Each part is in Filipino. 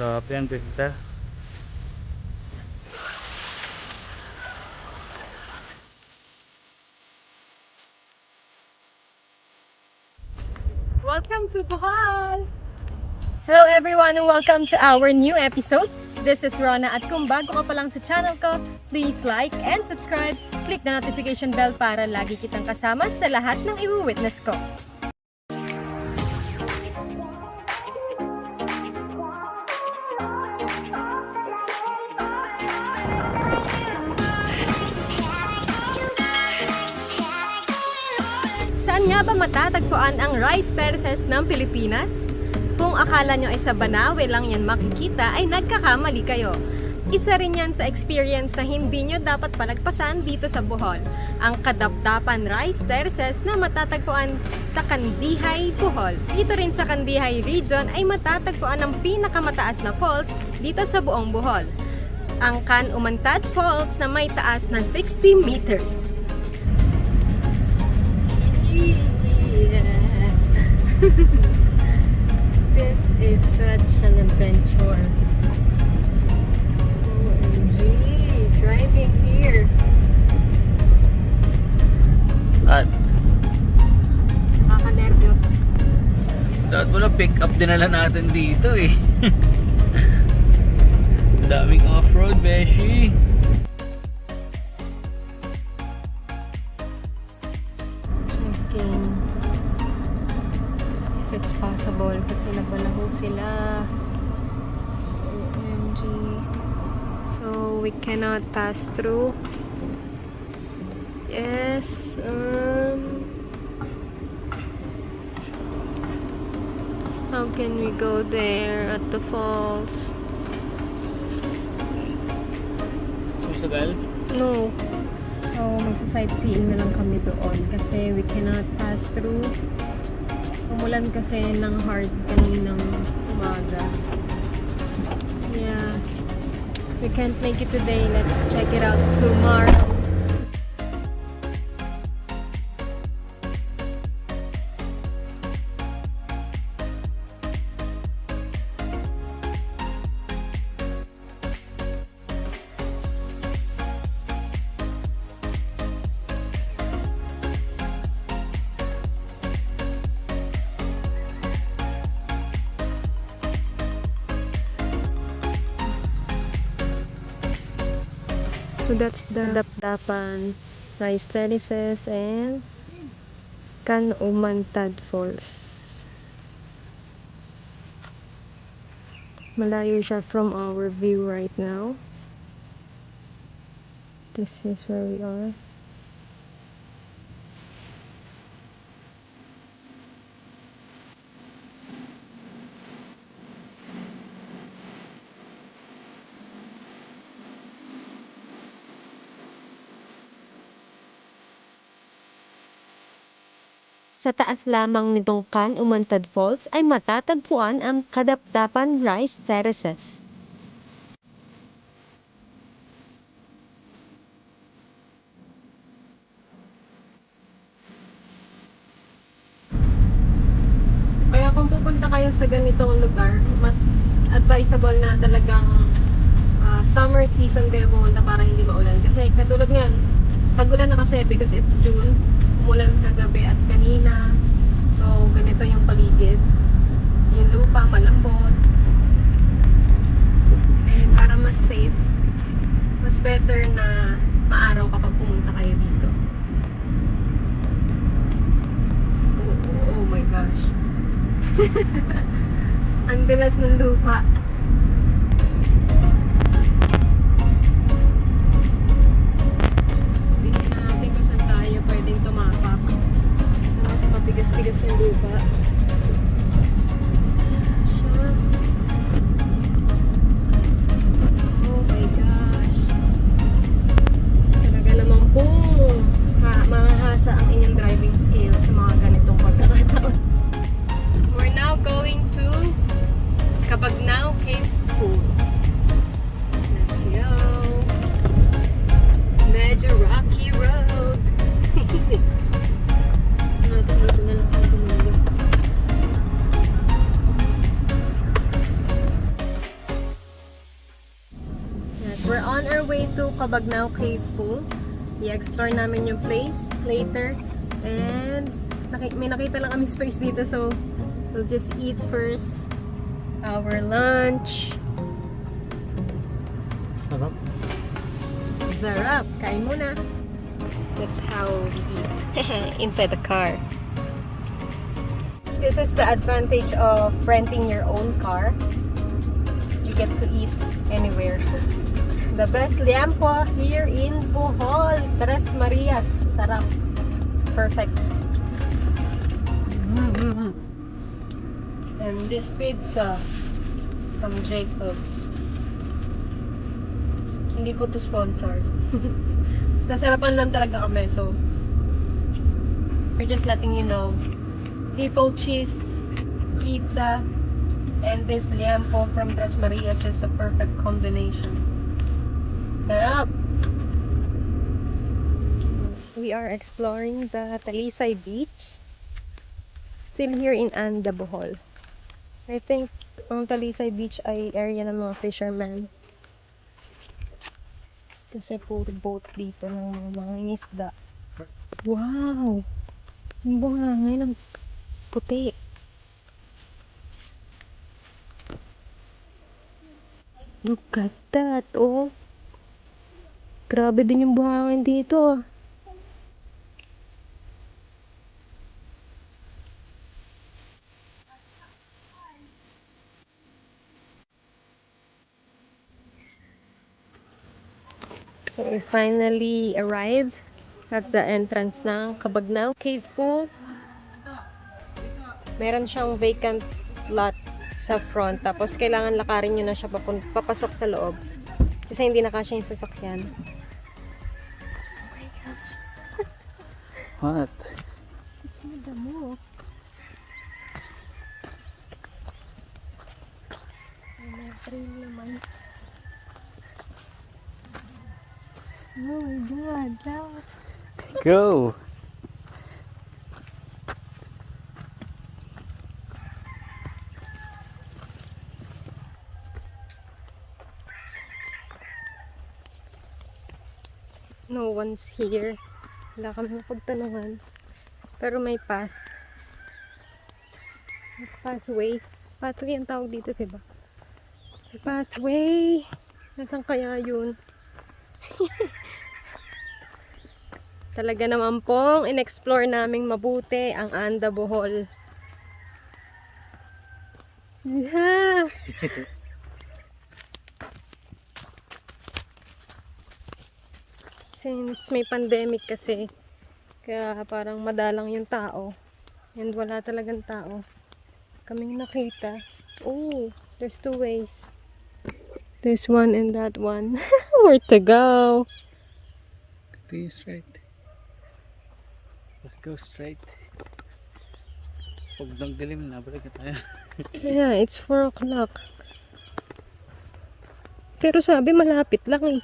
Grabe, ang ganda. Welcome to Bohol! Hello everyone and welcome to our new episode. This is Rona at kung bago ka pa lang sa channel ko, please like and subscribe. Click the notification bell para lagi kitang kasama sa lahat ng i-witness ko. Saan nga ba matatagpuan ang rice terraces ng Pilipinas? Kung akala nyo ay sa Banawe lang yan makikita, ay nagkakamali kayo. Isa rin yan sa experience na hindi nyo dapat palagpasan dito sa Bohol. Ang Kadapdapan Rice Terraces na matatagpuan sa Kandihay, Bohol. Dito rin sa Kandihay region ay matatagpuan ang pinakamataas na falls dito sa buong Bohol. Ang Can Umantad Falls na may taas na 60 meters. This is such an adventure. OMG, driving here. At Nakaka-nervyos. dapat wala pick up dinala natin dito eh. Daming off-road, beshi. Checking if it's possible kasi nabalaho sila. OMG. So we cannot pass through. Yes. How can we go there at the falls? Susagal? No. So, magsa-sightseeing na lang kami doon kasi we cannot pass through. Umulan kasi ng hard kaninang umaga. Yeah. We can't make it today. Let's check it out tomorrow. So that's the Dapdapan Rice Terraces and Can Umantad Falls. Malayo siya from our view right now. This is where we are. Sa taas lamang nitong Can Umantad Falls ay matatagpuan ang Kadapdapan Rice Terraces. Kaya kung pupunta kayo sa ganitong lugar, mas advisable na talagang summer season kayo pumunta para hindi maulan. Kasi katulad ngayon, tag-ulan na kasi because it's June. Umulan kagabi at kanina. So, ganito yung paligid. Yung lupa, malambot. And para mas safe, mas better na maaraw kapag pumunta kayo dito. Oh my gosh. Ang dulas ng lupa. Tingnan natin kung saan tayo pwedeng tumapak. Mas matigas-tigas yung lupa. Oh my gosh. Talaga naman po mahahasa ang inyong driving skills sa mga ganitong pagkakataon. We're now going to Cabagnaw Cave Pool. Let's go. Medyo rocky road. Dito na lang tayo tumulog. way to Cabagnaw Cave Pool. I-explore namin yung place later. And may nakita lang kami space dito, so we'll just eat first our lunch. Sarap. Sarap! Kain muna! That's how we eat. Inside the car. This is the advantage of renting your own car. You get to eat anywhere. The best liampo here in Bohol, Tres Marias. Sarap. Perfect. And this pizza from Jacob's. Hindi po to sponsored. Nasarapan lang talaga kami, so we're just letting you know. Triple cheese pizza and this liampo from Tres Marias is a perfect combination. Sarap! We are exploring the Talisay Beach. Still here in Anda, Bohol. I think ang Talisay Beach ay area ng mga fishermen. Kasi puro boat dito ng mga isda. Wow! Ang buhangin ng puti. Look at that, oh. Grabe din yung buhangin dito, ah. So, we finally arrived at the entrance ng Cabagnaw Cave Pool. Meron siyang vacant lot sa front. Tapos, kailangan lakarin nyo na siya papasok sa loob. Kasi hindi na kasya yung sasakyan. Oh my gosh. What? Ang damo. May trail naman. Oh my God. Loud. Go! No one's here. Wala kami mapagtanungan. Pero may path. May pathway. Pathway ang tawag dito, diba? May pathway. Nasaan kaya yun? Talaga naman pong in-explore naming mabuti ang Anda, Bohol. Yeah. Since may pandemic kasi, kaya parang madalang yung tao. And wala talagang tao. Kaming nakita. Oh, there's two ways. This one and that one. Where to go? Ito yung straight. Let's go straight. Pag nagdilim na, balik na tayo. Yeah, it's 4 o'clock. Pero sabi malapit lang eh.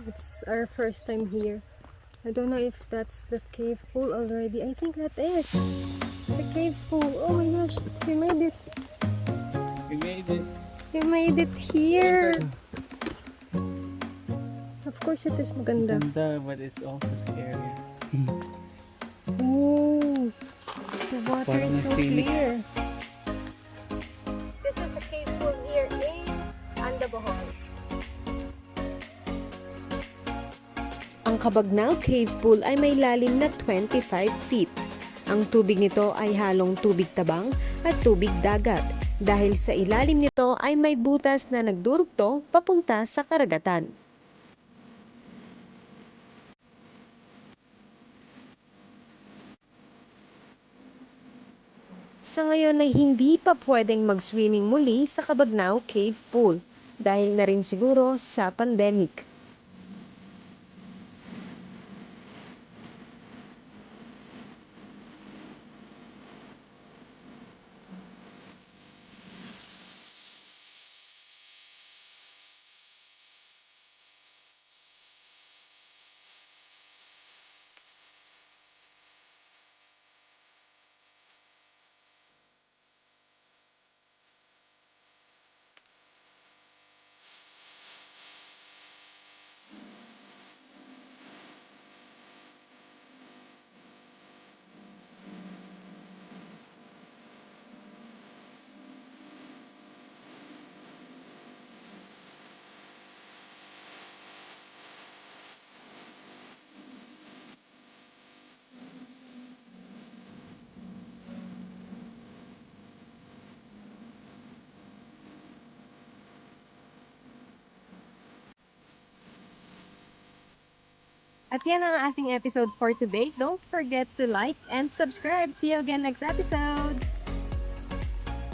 It's our first time here. I don't know if that's the cave pool already. I think that is the cave pool. Oh my gosh, we made it. We made it. We made it here. Of course it is maganda. Ganda, but it's also scary. Oh, the water Parang is so Phoenix. clear. This is a cave pool here in Anda, Bohol. Ang Cabagnaw Cave Pool ay may lalim na 25 feet. Ang tubig nito ay halong tubig tabang at tubig dagat. Dahil sa ilalim nito ay may butas na nagdurugto papunta sa karagatan. Sa ngayon ay hindi pa pwedeng mag-swimming muli sa Cabagnaw Cave Pool dahil na rin siguro sa pandemic. At yan ang ating episode for today. Don't forget to like and subscribe. See you again next episode!